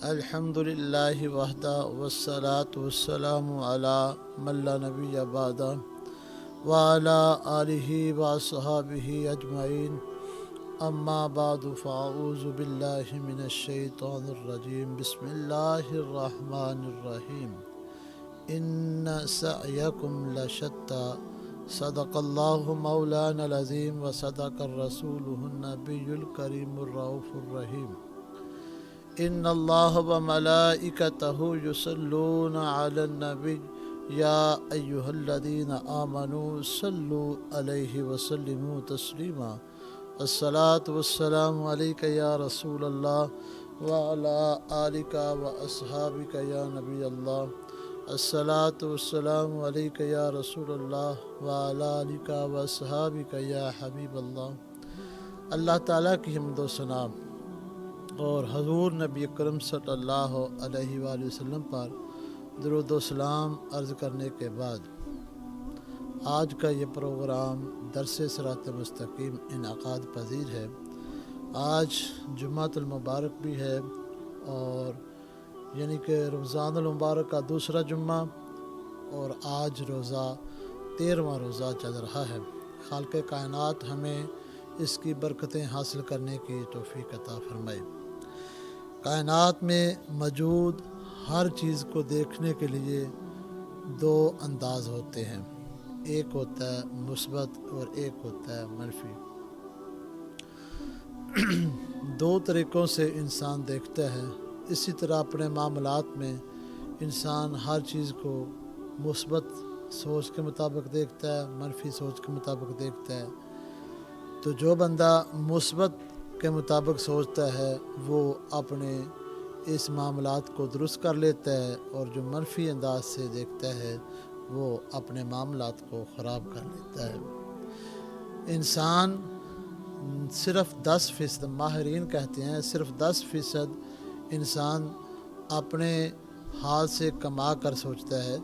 الحمدللہ وحدہ والصلاة والسلام علی من لا نبی بعدہ وعلی آلہ واصحابہ اجمعین اما بعد فاعوذ باللہ من الشیطان الرجیم بسم اللہ الرحمن الرحیم ان سعیکم لشتی صدق اللہ مولانا العظیم وصدق الرسول النبی الکریم الرؤوف الرحیم ان اللہ و ملائکتہ یصلون علی النبی یا ایہا الذین آمنوا صلوا علیہ وسلموا تسلیما الصلاۃ والسلام علیک یا رسول اللہ وعلی آلک و اصحابک یا نبی اللہ الصلاۃ والسلام علیک یا رسول اللہ وعلی آلک و اصحابک یا حبیب اللہ۔ اللہ تعالیٰ کی حمد و ثنا اور حضور نبی کرم صلی اللہ علیہ وآلہ وسلم پر درود و سلام عرض کرنے کے بعد آج کا یہ پروگرام درس صراط مستقیم انعقاد پذیر ہے۔ آج جمعۃ المبارک بھی ہے اور یعنی کہ رمضان المبارک کا دوسرا جمعہ، اور آج روزہ 13واں روزہ چل رہا ہے۔ خالق کائنات ہمیں اس کی برکتیں حاصل کرنے کی توفیق عطا فرمائے۔ کائنات میں موجود ہر چیز کو دیکھنے کے لیے دو انداز ہوتے ہیں، ایک ہوتا ہے مثبت اور ایک ہوتا ہے منفی۔ دو طریقوں سے انسان دیکھتا ہے۔ اسی طرح اپنے معاملات میں انسان ہر چیز کو مثبت سوچ کے مطابق دیکھتا ہے، منفی سوچ کے مطابق دیکھتا ہے۔ تو جو بندہ مثبت کے مطابق سوچتا ہے وہ اپنے اس معاملات کو درست کر لیتا ہے، اور جو منفی انداز سے دیکھتا ہے وہ اپنے معاملات کو خراب کر لیتا ہے۔ انسان صرف 10%، ماہرین کہتے ہیں صرف 10% انسان اپنے ہاتھ سے کما کر سوچتا ہے،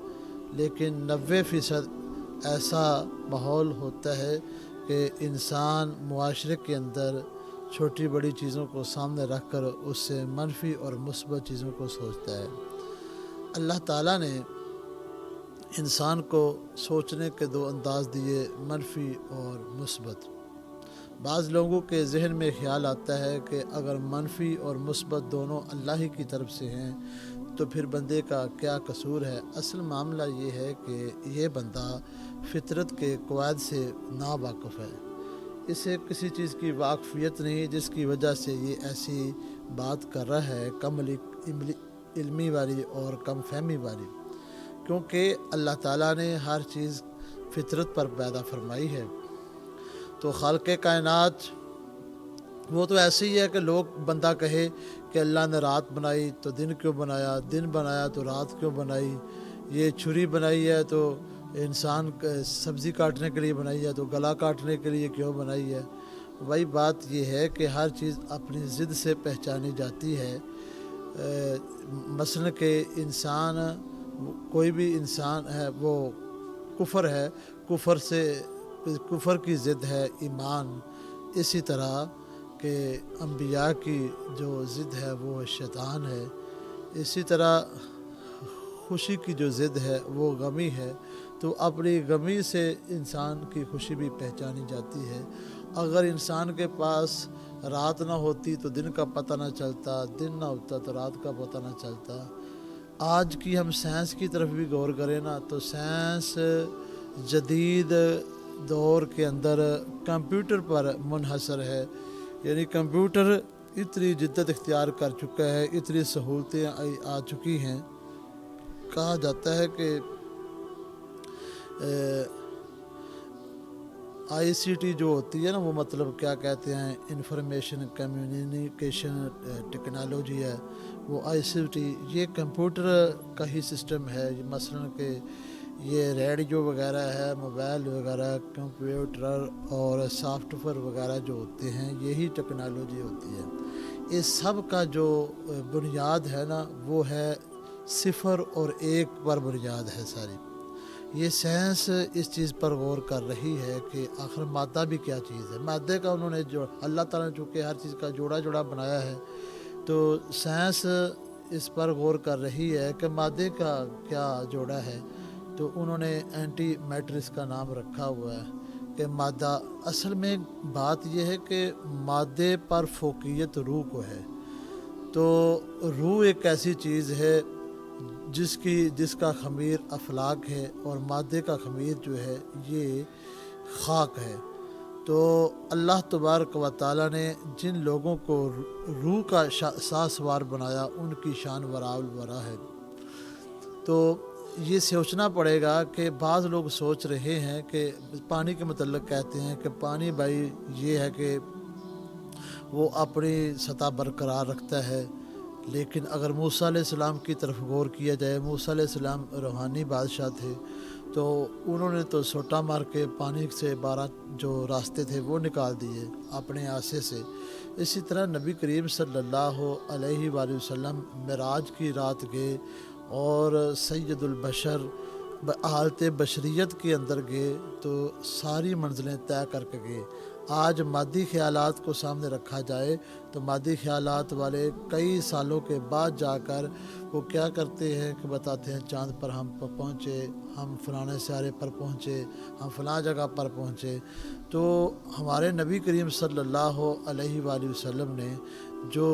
لیکن 90% ایسا ماحول ہوتا ہے کہ انسان معاشرے کے اندر چھوٹی بڑی چیزوں کو سامنے رکھ کر اس سے منفی اور مثبت چیزوں کو سوچتا ہے۔ اللہ تعالیٰ نے انسان کو سوچنے کے دو انداز دیے، منفی اور مثبت۔ بعض لوگوں کے ذہن میں خیال آتا ہے کہ اگر منفی اور مثبت دونوں اللہ ہی کی طرف سے ہیں تو پھر بندے کا کیا قصور ہے۔ اصل معاملہ یہ ہے کہ یہ بندہ فطرت کے قواعد سے ناواقف ہے، اسے کسی چیز کی واقفیت نہیں، جس کی وجہ سے یہ ایسی بات کر رہا ہے کم علمی والی اور کم فہمی والی، کیونکہ اللہ تعالیٰ نے ہر چیز فطرت پر پیدا فرمائی ہے۔ تو خالق کائنات وہ تو ایسے ہی ہے کہ لوگ بندہ کہے کہ اللہ نے رات بنائی تو دن کیوں بنایا، دن بنایا تو رات کیوں بنائی، یہ چھری بنائی ہے تو انسان سبزی کاٹنے کے لیے بنائی ہے تو گلا کاٹنے کے لیے کیوں بنائی ہے۔ وہی بات یہ ہے کہ ہر چیز اپنی ضد سے پہچانی جاتی ہے۔ مثلا کہ انسان، کوئی بھی انسان ہے وہ کفر ہے، کفر کی ضد ہے ایمان۔ اسی طرح کہ انبیاء کی جو ضد ہے وہ شیطان ہے۔ اسی طرح خوشی کی جو ضد ہے وہ غمی ہے، تو اپنی غمی سے انسان کی خوشی بھی پہچانی جاتی ہے۔ اگر انسان کے پاس رات نہ ہوتی تو دن کا پتہ نہ چلتا، دن نہ ہوتا تو رات کا پتہ نہ چلتا۔ آج کی ہم سائنس کی طرف بھی غور کریں نا تو سائنس جدید دور کے اندر کمپیوٹر پر منحصر ہے، یعنی کمپیوٹر اتنی جدت اختیار کر چکا ہے، اتنی سہولتیں آ چکی ہیں۔ کہا جاتا ہے کہ آئی سی ٹی جو ہوتی ہے نا، وہ مطلب کیا کہتے ہیں، انفارمیشن کمیونیکیشن ٹیکنالوجی ہے، وہ آئی سی ٹی یہ کمپیوٹر کا ہی سسٹم ہے۔ مثلا کہ یہ ریڈیو وغیرہ ہے، موبائل وغیرہ، کمپیوٹر اور سافٹ ویئر وغیرہ جو ہوتے ہیں یہی ٹیکنالوجی ہوتی ہے۔ اس سب کا جو بنیاد ہے نا وہ ہے 0 اور 1 پر بنیاد ہے ساری۔ یہ سائنس اس چیز پر غور کر رہی ہے کہ آخر مادہ بھی کیا چیز ہے۔ مادے کا انہوں نے جو اللہ تعالیٰ نے چونکہ ہر چیز کا جوڑا جوڑا بنایا ہے، تو سائنس اس پر غور کر رہی ہے کہ مادے کا کیا جوڑا ہے، تو انہوں نے اینٹی میٹرس کا نام رکھا ہوا ہے کہ مادہ، اصل میں بات یہ ہے کہ مادے پر فوقیت روح کو ہے۔ تو روح ایک ایسی چیز ہے جس کا خمیر افلاک ہے، اور مادے کا خمیر جو ہے یہ خاک ہے۔ تو اللہ تبارک و تعالیٰ نے جن لوگوں کو روح کا سازوار بنایا ان کی شان ورا ہے۔ تو یہ سوچنا پڑے گا کہ بعض لوگ سوچ رہے ہیں کہ پانی کے متعلق کہتے ہیں کہ پانی بھائی یہ ہے کہ وہ اپنی سطح برقرار رکھتا ہے، لیکن اگر موسیٰ علیہ السلام کی طرف غور کیا جائے، موسیٰ علیہ السلام روحانی بادشاہ تھے، تو انہوں نے تو سوٹا مار کے پانی سے 12 جو راستے تھے وہ نکال دیے اپنے آسے سے۔ اسی طرح نبی کریم صلی اللہ علیہ وآلہ وسلم معراج کی رات گئے اور سید البشر حالت بشریت کے اندر گئے، تو ساری منزلیں طے کر کے گئے۔ آج مادی خیالات کو سامنے رکھا جائے تو مادی خیالات والے کئی سالوں کے بعد جا کر وہ کیا کرتے ہیں کہ بتاتے ہیں چاند پر ہم پہنچے، ہم فلاں سیارے پر پہنچے، ہم فلاں جگہ پر پہنچے۔ تو ہمارے نبی کریم صلی اللہ علیہ وآلہ وسلم نے جو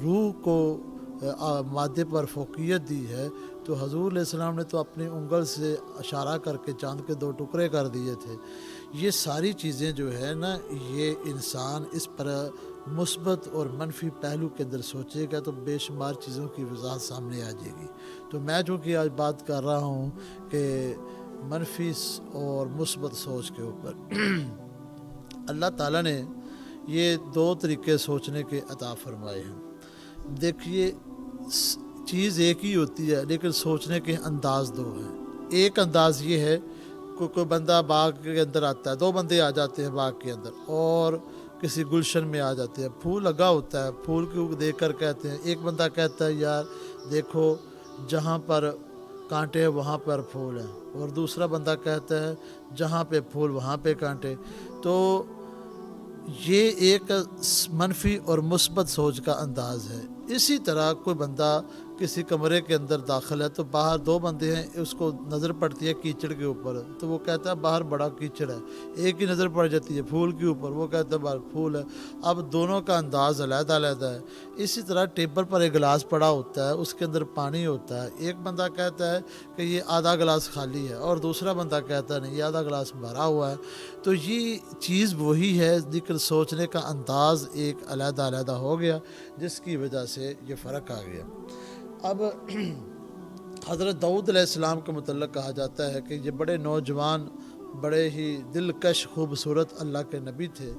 روح کو مادے پر فوقیت دی ہے، تو حضور علیہ السلام نے تو اپنی انگل سے اشارہ کر کے چاند کے 2 ٹکڑے کر دیے تھے۔ یہ ساری چیزیں جو ہے نا، یہ انسان اس پر مثبت اور منفی پہلو کے اندر سوچے گا تو بے شمار چیزوں کی وضاحت سامنے آ جائے گی۔ تو میں چونکہ آج بات کر رہا ہوں کہ منفی اور مثبت سوچ کے اوپر، اللہ تعالیٰ نے یہ 2 طریقے سوچنے کے عطا فرمائے ہیں۔ دیکھیے چیز ایک ہی ہوتی ہے لیکن سوچنے کے انداز 2 ہیں۔ ایک انداز یہ ہے کوئی بندہ باغ کے اندر آتا ہے، 2 بندے آ جاتے ہیں باغ کے اندر اور کسی گلشن میں آ جاتے ہیں، پھول لگا ہوتا ہے، پھول کو دیکھ کر کہتے ہیں، ایک بندہ کہتا ہے یار دیکھو جہاں پر کانٹے ہیں وہاں پر پھول ہیں، اور دوسرا بندہ کہتا ہے جہاں پہ پھول وہاں پہ کانٹے۔ تو یہ ایک منفی اور مثبت سوچ کا انداز ہے۔ اسی طرح کوئی بندہ کسی کمرے کے اندر داخل ہے تو باہر 2 بندے ہیں، اس کو نظر پڑتی ہے کیچڑ کے اوپر، تو وہ کہتا ہے باہر بڑا کیچڑ ہے۔ ایک ہی نظر پڑ جاتی ہے پھول کے اوپر، وہ کہتا ہے باہر پھول ہے۔ اب دونوں کا انداز علیحدہ علیحدہ ہے۔ اسی طرح ٹیبل پر ایک گلاس پڑا ہوتا ہے، اس کے اندر پانی ہوتا ہے، ایک بندہ کہتا ہے کہ یہ آدھا گلاس خالی ہے اور دوسرا بندہ کہتا ہے نہیں یہ آدھا گلاس بھرا ہوا ہے۔ تو یہ چیز وہی ہے لیکن سوچنے کا انداز ایک علیحدہ علیحدہ ہو گیا، جس کی وجہ سے یہ فرق آ گیا۔ اب حضرت داؤد علیہ السلام کے متعلق کہا جاتا ہے کہ یہ بڑے نوجوان، بڑے ہی دلکش خوبصورت اللہ کے نبی تھے۔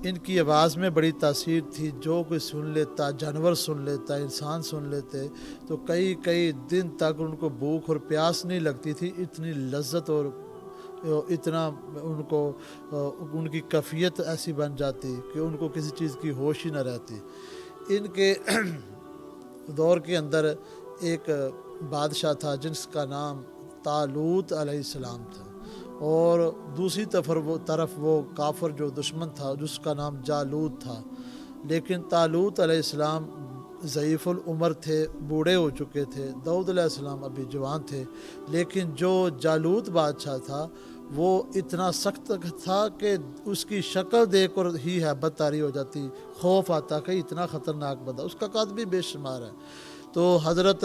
ان کی آواز میں بڑی تاثیر تھی، جو کوئی سن لیتا، جانور سن لیتا، انسان سن لیتے تو کئی دن تک ان کو بھوک اور پیاس نہیں لگتی تھی، اتنی لذت اور اتنا ان کی کیفیت ایسی بن جاتی کہ ان کو کسی چیز کی ہوش ہی نہ رہتی۔ ان کے دور کے اندر ایک بادشاہ تھا جس کا نام طالوت علیہ السلام تھا، اور دوسری طرف وہ کافر جو دشمن تھا جس کا نام جالوت تھا۔ لیکن طالوت علیہ السلام ضعیف العمر تھے، بوڑھے ہو چکے تھے، داؤد علیہ السلام ابھی جوان تھے، لیکن جو جالوت بادشاہ تھا وہ اتنا سخت تھا کہ اس کی شکل دیکھ کر ہی ہیبت طاری ہو جاتی، خوف آتا کہ اتنا خطرناک بندہ، اس کا قد بھی بے شمار ہے۔ تو حضرت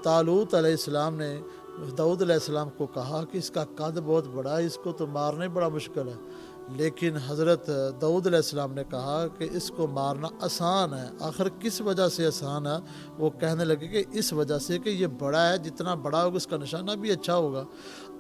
طالوت علیہ السلام نے داؤد علیہ السلام کو کہا کہ اس کا قد بہت بڑا ہے، اس کو تو مارنا بڑا مشکل ہے، لیکن حضرت داؤد علیہ السلام نے کہا کہ اس کو مارنا آسان ہے۔ آخر کس وجہ سے آسان ہے؟ وہ کہنے لگے کہ اس وجہ سے کہ یہ بڑا ہے، جتنا بڑا ہوگا اس کا نشانہ بھی اچھا ہوگا۔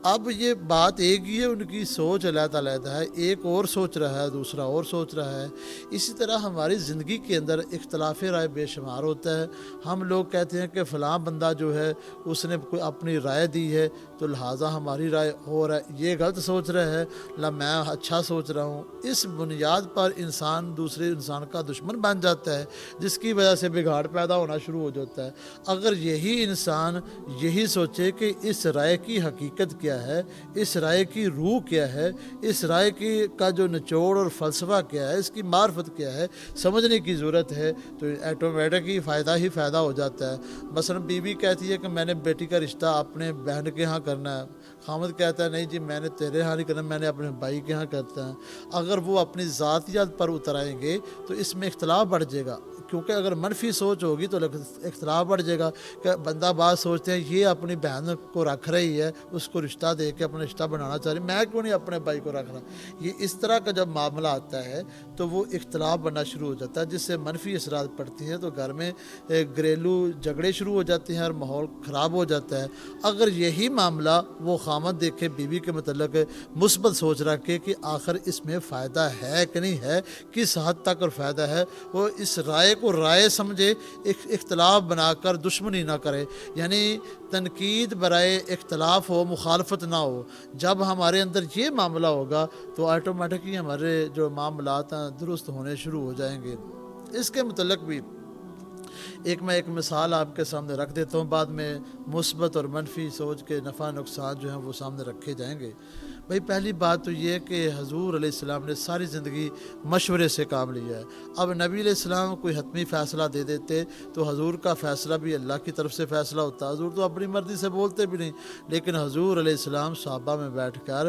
اب یہ بات ایک ہی ہے، ان کی سوچ علیحدہ علیحدہ ہے، ایک اور سوچ رہا ہے، دوسرا اور سوچ رہا ہے۔ اسی طرح ہماری زندگی کے اندر اختلاف رائے بے شمار ہوتا ہے۔ ہم لوگ کہتے ہیں کہ فلاں بندہ جو ہے اس نے کوئی اپنی رائے دی ہے تو لہٰذا ہماری رائے اور ہے، یہ غلط سوچ رہا ہے، میں اچھا سوچ رہا ہوں۔ اس بنیاد پر انسان دوسرے انسان کا دشمن بن جاتا ہے، جس کی وجہ سے بگاڑ پیدا ہونا شروع ہو جاتا ہے۔ اگر یہی انسان یہی سوچے کہ اس رائے کی حقیقت کیا کیا ہے، اس رائے کی روح کیا ہے، اس رائے کی کا جو نچوڑ اور فلسفہ کیا ہے، اس کی معرفت کیا ہے، سمجھنے کی ضرورت ہے، تو آٹومیٹک ہی فائدہ ہو جاتا ہے۔ مثلا بیوی کہتی ہے کہ میں نے بیٹی کا رشتہ اپنے بہن کے ہاں کرنا ہے، خامد کہتا ہے نہیں جی میں نے تیرے ہاں نہیں کرنا، میں نے اپنے بھائی کے ہاں کرتا ہے۔ اگر وہ اپنی ذاتیات پر اتر آئیں گے تو اس میں اختلاف بڑھ جائے گا، کیونکہ اگر منفی سوچ ہوگی تو اختلاف بڑھ جائے گا کہ بندہ بات سوچتے ہیں یہ اپنی بہن کو رکھ رہی ہے، اس کو رشتہ دے کے اپنا رشتہ بنانا چاہ رہی، میں کیوں نہیں اپنے بھائی کو رکھ رہا۔ یہ اس طرح کا جب معاملہ آتا ہے تو وہ اختلاف بننا شروع ہو جاتا ہے، جس سے منفی اثرات پڑتی ہیں، تو گھر میں گھریلو جھگڑے شروع ہو جاتے ہیں اور ماحول خراب ہو جاتا ہے۔ اگر یہی معاملہ وہ خامد دیکھے بیوی کے متعلق مثبت سوچ رکھے کہ آخر اس میں فائدہ ہے کہ نہیں ہے، کس حد تک اور فائدہ ہے، وہ اس رائے کو رائے سمجھے، اختلاف بنا کر دشمنی نہ کرے، یعنی تنقید برائے اختلاف ہو، مخالفت نہ ہو۔ جب ہمارے اندر یہ معاملہ ہوگا تو آٹومیٹکلی ہمارے جو معاملات ہیں درست ہونے شروع ہو جائیں گے۔ اس کے متعلق بھی میں ایک مثال آپ کے سامنے رکھ دیتا ہوں، بعد میں مثبت اور منفی سوچ کے نفع نقصان جو ہیں وہ سامنے رکھے جائیں گے۔ بھائی پہلی بات تو یہ کہ حضور علیہ السلام نے ساری زندگی مشورے سے کام لیا ہے۔ اب نبی علیہ السلام کوئی حتمی فیصلہ دے دیتے تو حضور کا فیصلہ بھی اللہ کی طرف سے فیصلہ ہوتا، حضور تو اپنی مرضی سے بولتے بھی نہیں، لیکن حضور علیہ السلام صحابہ میں بیٹھ کر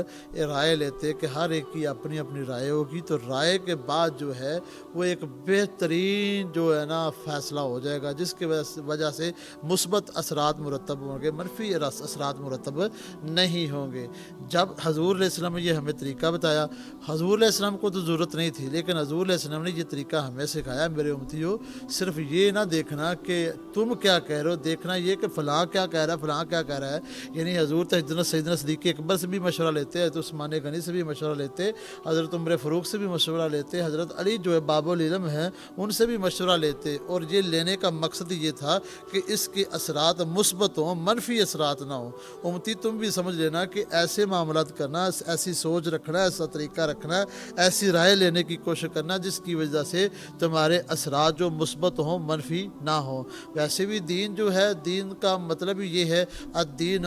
رائے لیتے کہ ہر ایک کی اپنی اپنی رائے ہوگی، تو رائے کے بعد جو ہے وہ ایک بہترین جو ہے نا فیصلہ ہو جائے گا، جس کی وجہ سے مثبت اثرات مرتب ہوں گے، منفی اثرات مرتب نہیں ہوں گے۔ جب حضور علیہ السلام نے یہ ہمیں طریقہ بتایا، حضور علیہ السلام کو تو ضرورت نہیں تھی، لیکن حضور علیہ السلام نے یہ طریقہ ہمیں سکھایا۔ میرے امتیو، صرف یہ نہ دیکھنا کہ تم کیا کہہ رہے ہو، دیکھنا یہ کہ فلاں کیا کہہ رہا ہے، فلاں کیا کہہ رہا ہے۔ یعنی حضور حضرت سیدنا صدیق اکبر سے بھی مشورہ لیتے، حضرت عثمان غنی سے بھی مشورہ لیتے، حضرت عمر فاروق سے بھی مشورہ لیتے، حضرت علی جو ہے باب العلم ہیں ان سے بھی مشورہ لیتے، اور یہ لینے کا مقصد یہ تھا کہ اس کے اثرات مثبت ہوں، منفی اثرات نہ ہوں۔ امتی تم بھی سمجھ لینا کہ ایسے معاملات کرنا، ایسی سوچ رکھنا، ایسا طریقہ رکھنا، ایسی رائے لینے کی کوشش کرنا جس کی وجہ سے تمہارے اثرات جو مثبت ہوں، منفی نہ ہوں۔ ویسے بھی دین جو ہے، دین کا مطلب ہی یہ ہے الدین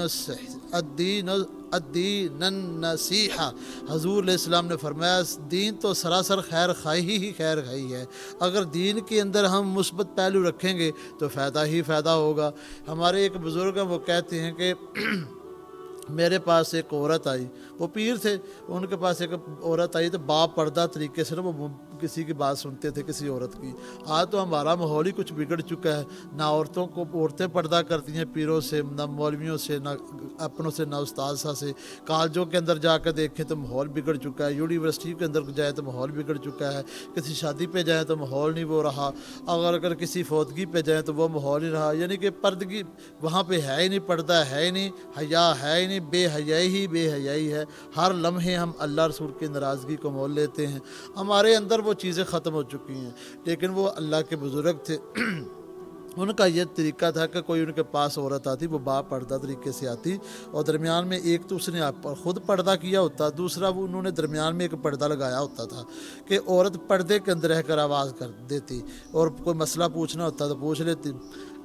النصیحہ۔ حضور علیہ السلام نے فرمایا دین تو سراسر خیر خواہی ہی خیر خواہی ہے۔ اگر دین کے اندر ہم مثبت پہلو رکھیں گے تو فائدہ ہی فائدہ ہوگا۔ ہمارے ایک بزرگ ہیں، وہ کہتے ہیں کہ میرے پاس ایک عورت آئی، وہ پیر تھے، ان کے پاس ایک عورت آئی تو با پردہ طریقے سے وہ کسی کی بات سنتے تھے، کسی عورت کی۔ آج تو ہمارا ماحول ہی کچھ بگڑ چکا ہے، نہ عورتیں پردہ کرتی ہیں پیروں سے، نہ مولویوں سے، نہ اپنوں سے، نہ استاذہ سے۔ کالجوں کے اندر جا کے دیکھیں تو ماحول بگڑ چکا ہے، یونیورسٹی کے اندر جائے تو ماحول بگڑ چکا ہے، کسی شادی پہ جائیں تو ماحول نہیں وہ رہا، اگر کسی فوتگی پہ جائیں تو وہ ماحول نہیں رہا، یعنی کہ پردگی وہاں پہ ہے ہی نہیں، پردہ ہے ہی نہیں، حیا ہے ہی نہیں، بے حیائی ہی بے حیائی ہے۔ ہر لمحے ہم اللہ رسول کی ناراضگی کو مول لیتے ہیں، ہمارے اندر وہ چیزیں ختم ہو چکی ہیں۔ لیکن وہ اللہ کے بزرگ تھے، ان کا یہ طریقہ تھا کہ کوئی ان کے پاس عورت آتی، وہ با پردہ طریقے سے آتی، اور درمیان میں ایک تو اس نے خود پردہ کیا ہوتا، دوسرا وہ انہوں نے درمیان میں ایک پردہ لگایا ہوتا تھا کہ عورت پردے کے اندر رہ کر آواز کر دیتی، اور کوئی مسئلہ پوچھنا ہوتا تو پوچھ لیتی،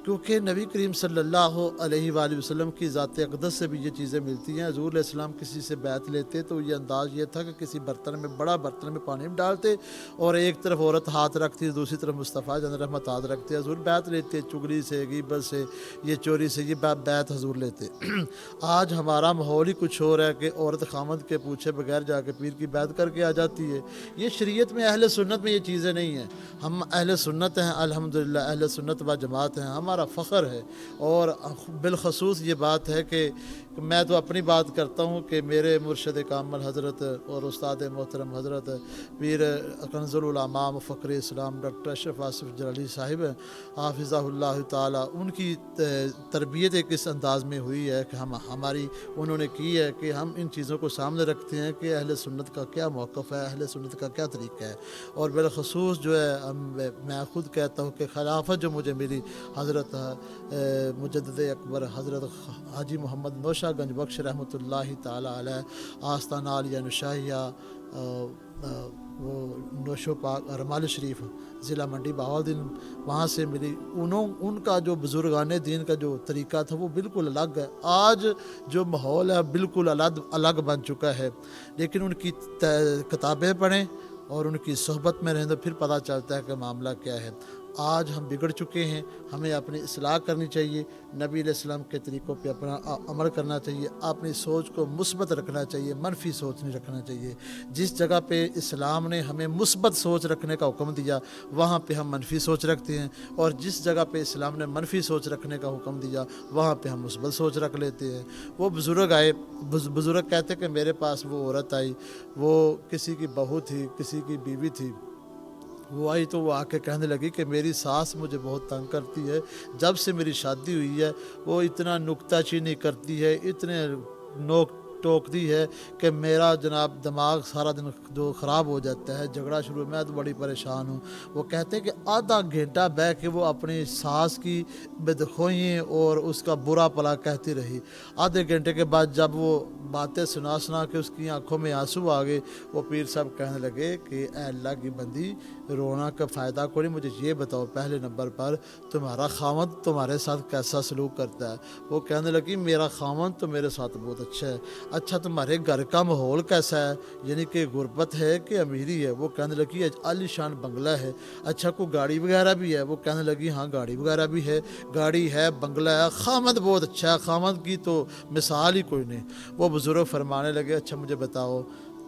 کیونکہ نبی کریم صلی اللہ علیہ وآلہ وسلم کی ذات اقدس سے بھی یہ چیزیں ملتی ہیں۔ حضور علیہ السلام کسی سے بیعت لیتے تو یہ انداز یہ تھا کہ کسی برتن میں، بڑا برتن میں پانی ڈالتے، اور ایک طرف عورت ہاتھ رکھتی، دوسری طرف مصطفیٰ جان رحمت ہاتھ رکھتے، حضور بیعت لیتے، چگلی سے، غیبت سے، یہ چوری سے، یہ بیعت حضور لیتے۔ آج ہمارا ماحول ہی کچھ اور ہے کہ عورت خامد کے پوچھے بغیر جا کے پیر کی بیعت کر کے آ جاتی ہے۔ یہ شریعت میں، اہل سنت میں یہ چیزیں نہیں ہیں۔ ہم اہل سنت ہیں، الحمدللہ اہل سنت و جماعت ہیں، ہمارا فخر ہے، اور بالخصوص یہ بات ہے کہ میں تو اپنی بات کرتا ہوں کہ میرے مرشد کامل حضرت اور استاد محترم حضرت پیر کنز العلماء فخر اسلام ڈاکٹر اشرف آصف جلالی صاحب حافظہ اللہ تعالیٰ، ان کی تربیت ایک اس انداز میں ہوئی ہے کہ ہماری انہوں نے کی ہے کہ ہم ان چیزوں کو سامنے رکھتے ہیں کہ اہل سنت کا کیا موقف ہے، اہل سنت کا کیا طریقہ ہے۔ اور بالخصوص جو ہے میں خود کہتا ہوں کہ خلافت جو مجھے ملی حضرت مجدد اکبر حضرت حاجی محمد نوشہ گنج بخش رحمۃ اللہ تعالیٰ علیہ، آستانہ عالیہ نشاہیہ وہ نوشو پاک رمال شریف ضلع منڈی بہاولدین، وہاں سے ملی۔ ان کا جو بزرگان دین کا جو طریقہ تھا وہ بالکل الگ ہے۔ آج جو ماحول ہے بالکل الگ بن چکا ہے، لیکن ان کی کتابیں پڑھیں اور ان کی صحبت میں رہیں تو پھر پتہ چلتا ہے کہ معاملہ کیا ہے۔ آج ہم بگڑ چکے ہیں، ہمیں اپنی اصلاح کرنی چاہیے، نبی علیہ السلام کے طریقوں پہ اپنا عمل کرنا چاہیے، اپنی سوچ کو مثبت رکھنا چاہیے، منفی سوچ نہیں رکھنا چاہیے۔ جس جگہ پہ اسلام نے ہمیں مثبت سوچ رکھنے کا حکم دیا وہاں پہ ہم منفی سوچ رکھتے ہیں، اور جس جگہ پہ اسلام نے منفی سوچ رکھنے کا حکم دیا وہاں پہ ہم مثبت سوچ رکھ لیتے ہیں۔ وہ بزرگ آئے، بزرگ کہتے کہ میرے پاس وہ عورت آئی، وہ کسی کی بہو تھی، کسی کی بیوی تھی۔ وہ آئی تو وہ آ کے کہنے لگی کہ میری ساس مجھے بہت تنگ کرتی ہے، جب سے میری شادی ہوئی ہے وہ اتنا نکتہ چینی کرتی ہے، اتنے نوک ٹوکتی ہے کہ میرا جناب دماغ سارا دن جو خراب ہو جاتا ہے، جھگڑا شروع، میں تو بڑی پریشان ہوں۔ وہ کہتے ہیں کہ آدھا گھنٹہ بیٹھ کے وہ اپنی ساس کی بدخوئیں اور اس کا برا بھلا کہتی رہی۔ آدھے گھنٹے کے بعد جب وہ باتیں سنا کے اس کی آنکھوں میں آنسو آ گئے، وہ پیر صاحب کہنے لگے کہ اے اللہ کی بندی، رونا کا فائدہ کوئی نہیں، مجھے یہ بتاؤ پہلے نمبر پر تمہارا خاوند تمہارے ساتھ کیسا سلوک کرتا ہے؟ وہ کہنے لگی میرا خاوند تو میرے ساتھ بہت اچھا ہے۔ اچھا تمہارے گھر کا ماحول کیسا ہے، یعنی کہ غربت ہے کہ امیری ہے؟ وہ کہنے لگی عالی شان بنگلہ ہے۔ اچھا کوئی گاڑی وغیرہ بھی ہے؟ وہ کہنے لگی ہاں گاڑی وغیرہ بھی ہے، گاڑی ہے، بنگلہ ہے، خاوند بہت اچھا ہے، خاوند کی تو مثال ہی کوئی نہیں۔ وہ بزرگ فرمانے لگے اچھا مجھے بتاؤ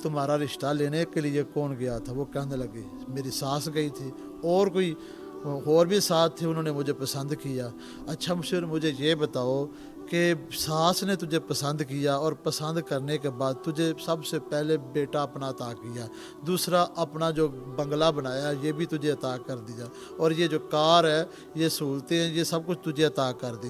تمہارا رشتہ لینے کے لیے کون گیا تھا؟ وہ کہنے لگی میری ساس گئی تھی، اور بھی ساتھ تھے، انہوں نے مجھے پسند کیا۔ اچھا مجھے یہ بتاؤ کہ ساس نے تجھے پسند کیا اور پسند کرنے کے بعد تجھے سب سے پہلے بیٹا اپنا عطا کیا، دوسرا اپنا جو بنگلہ بنایا یہ بھی تجھے عطا کر دیا، اور یہ جو کار ہے، یہ سہولتیں ہیں، یہ سب کچھ تجھے عطا کر دی۔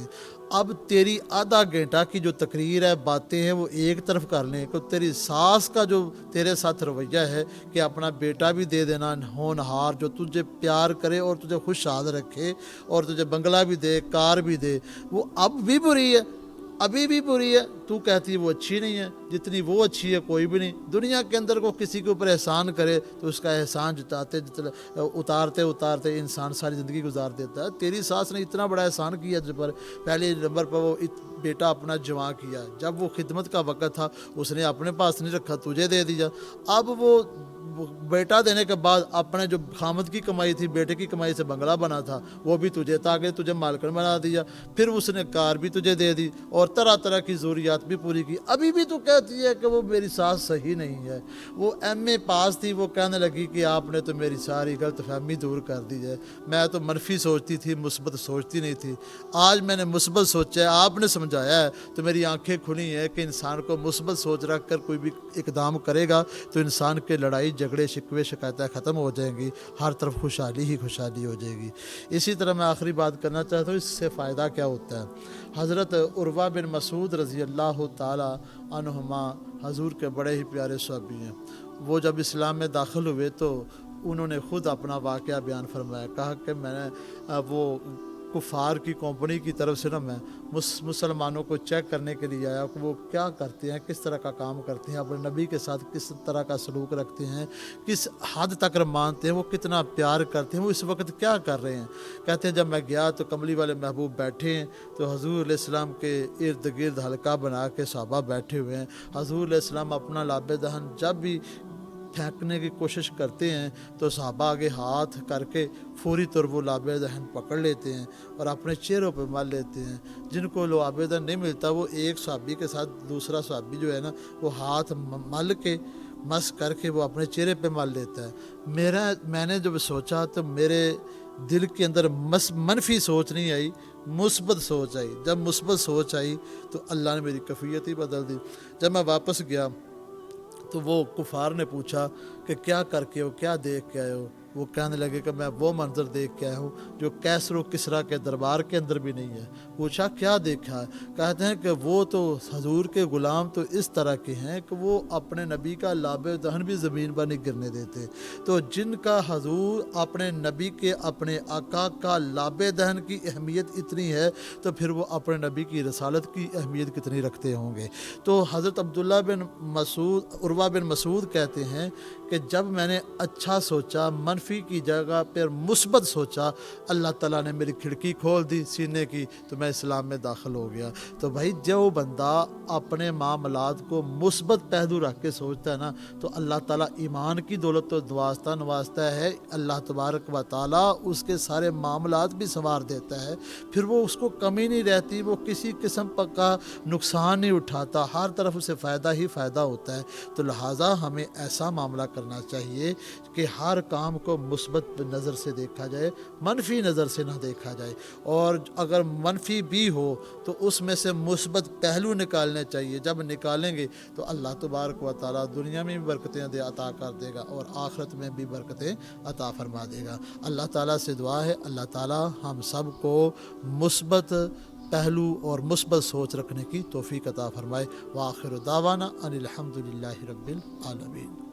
اب تیری آدھا گھنٹہ کی جو تقریر ہے، باتیں ہیں، وہ ایک طرف کر لیں کہ تیری ساس کا جو تیرے ساتھ رویہ ہے کہ اپنا بیٹا بھی دے دینا ہونہار، جو تجھے پیار کرے اور تجھے خوشحال رکھے اور تجھے بنگلہ بھی دے، کار بھی دے، وہ اب بھی بری ہے، ابھی بھی بری ہے۔ تو کہتی ہے وہ اچھی نہیں ہے، جتنی وہ اچھی ہے کوئی بھی نہیں۔ دنیا کے اندر کو کسی کے اوپر احسان کرے تو اس کا احسان اتارتے انسان ساری زندگی گزار دیتا ہے۔ تیری ساس نے اتنا بڑا احسان کیا جس پر پہلے نمبر پر وہ بیٹا اپنا جوان کیا، جب وہ خدمت کا وقت تھا اس نے اپنے پاس نہیں رکھا، تجھے دے دیا۔ اب وہ بیٹا دینے کے بعد اپنے جو خامد کی کمائی تھی، بیٹے کی کمائی سے بنگلہ بنا تھا، وہ بھی تجھے تاکہ تجھے مالکن بنا دیا، پھر اس نے کار بھی تجھے دے دی اور طرح طرح کی ضروریات بھی پوری کی۔ ابھی بھی تو کہتی ہے کہ وہ میری ساس صحیح نہیں ہے۔ وہ ایم اے پاس تھی، وہ کہنے لگی کہ آپ نے تو میری ساری غلط فہمی دور کر دی ہے، میں تو منفی سوچتی تھی، مثبت سوچتی نہیں تھی، آج میں نے مثبت سوچا ہے، آپ نے سمجھایا ہے تو میری آنکھیں کھلی ہیں کہ انسان کو مثبت سوچ رکھ کر کوئی بھی اقدام کرے گا تو انسان کے لڑائی جھگڑے شکوے شکایتیں ختم ہو جائیں گی، ہر طرف خوشحالی ہی خوشحالی ہو جائے گی۔ اسی طرح میں آخری بات کرنا چاہتا ہوں، اس سے فائدہ کیا ہوتا ہے۔ حضرت عروہ بن مسعود رضی اللہ تعالی عنہما حضور کے بڑے ہی پیارے صحابی ہیں۔ وہ جب اسلام میں داخل ہوئے تو انہوں نے خود اپنا واقعہ بیان فرمایا، کہا کہ میں نے وہ کفار کی کمپنی کی طرف سے میں مسلمانوں کو چیک کرنے کے لیے آیا کہ وہ کیا کرتے ہیں، کس طرح کا کام کرتے ہیں، اپنے نبی کے ساتھ کس طرح کا سلوک رکھتے ہیں، کس حد تک مانتے ہیں، وہ کتنا پیار کرتے ہیں، وہ اس وقت کیا کر رہے ہیں۔ کہتے ہیں جب میں گیا تو کملی والے محبوب بیٹھے ہیں، تو حضور علیہ السلام کے ارد گرد حلقہ بنا کے صحابہ بیٹھے ہوئے ہیں۔ حضور علیہ السلام اپنا لاب دہن جب بھی پھینکنے کی کوشش کرتے ہیں تو صحابہ آگے ہاتھ کر کے فوری طور وہ لاب دہن پکڑ لیتے ہیں اور اپنے چہروں پہ مل لیتے ہیں۔ جن کو لاب دہن نہیں ملتا وہ ایک صحابی کے ساتھ دوسرا صحابی جو ہے نا وہ ہاتھ مل کے مس کر کے وہ اپنے چہرے پہ مل لیتا ہے۔ میں نے جب سوچا تو میرے دل کے اندر منفی سوچ نہیں آئی، مثبت سوچ آئی۔ جب مثبت سوچ آئی تو اللہ نے میری کیفیت ہی بدل دی۔ جب میں واپس گیا تو وہ کفار نے پوچھا کہ کیا کر کے ہو، کیا دیکھ کے آئے ہو؟ وہ کہنے لگے کہ میں وہ منظر دیکھ کے آیا ہوں جو کیسر و کسریٰ کے دربار کے اندر بھی نہیں ہے۔ پوچھا کیا دیکھا ہے؟ کہتے ہیں کہ وہ تو حضور کے غلام تو اس طرح کے ہیں کہ وہ اپنے نبی کا لاب دہن بھی زمین پر نہیں گرنے دیتے، تو جن کا حضور اپنے نبی کے اپنے آقا کا لاب دہن کی اہمیت اتنی ہے تو پھر وہ اپنے نبی کی رسالت کی اہمیت کتنی رکھتے ہوں گے۔ تو حضرت عبداللہ بن مسعود، عروہ بن مسعود کہتے ہیں کہ جب میں نے اچھا سوچا، منفی کی جگہ پر مثبت سوچا، اللہ تعالیٰ نے میری کھڑکی کھول دی سینے کی تو میں اسلام میں داخل ہو گیا۔ تو بھائی جو بندہ اپنے معاملات کو مثبت پہلو رکھ کے سوچتا ہے نا تو اللہ تعالیٰ ایمان کی دولت تو نوازتا ہے، اللہ تبارک و تعالیٰ اس کے سارے معاملات بھی سنوار دیتا ہے، پھر وہ اس کو کمی نہیں رہتی، وہ کسی قسم کا نقصان نہیں اٹھاتا، ہر طرف اسے فائدہ ہی فائدہ ہوتا ہے۔ تو لہٰذا ہمیں ایسا معاملہ کرنا چاہیے کہ ہر کام کو مثبت نظر سے دیکھا جائے، منفی نظر سے نہ دیکھا جائے، اور اگر منفی بھی ہو تو اس میں سے مثبت پہلو نکالنے چاہیے۔ جب نکالیں گے تو اللہ تبارک و تعالیٰ دنیا میں بھی برکتیں عطا کر دے گا اور آخرت میں بھی برکتیں عطا فرما دے گا۔ اللہ تعالیٰ سے دعا ہے اللہ تعالیٰ ہم سب کو مثبت پہلو اور مثبت سوچ رکھنے کی توفیق عطا فرمائے۔ وآخر دعوانا ان الحمد للہ رب العالمین۔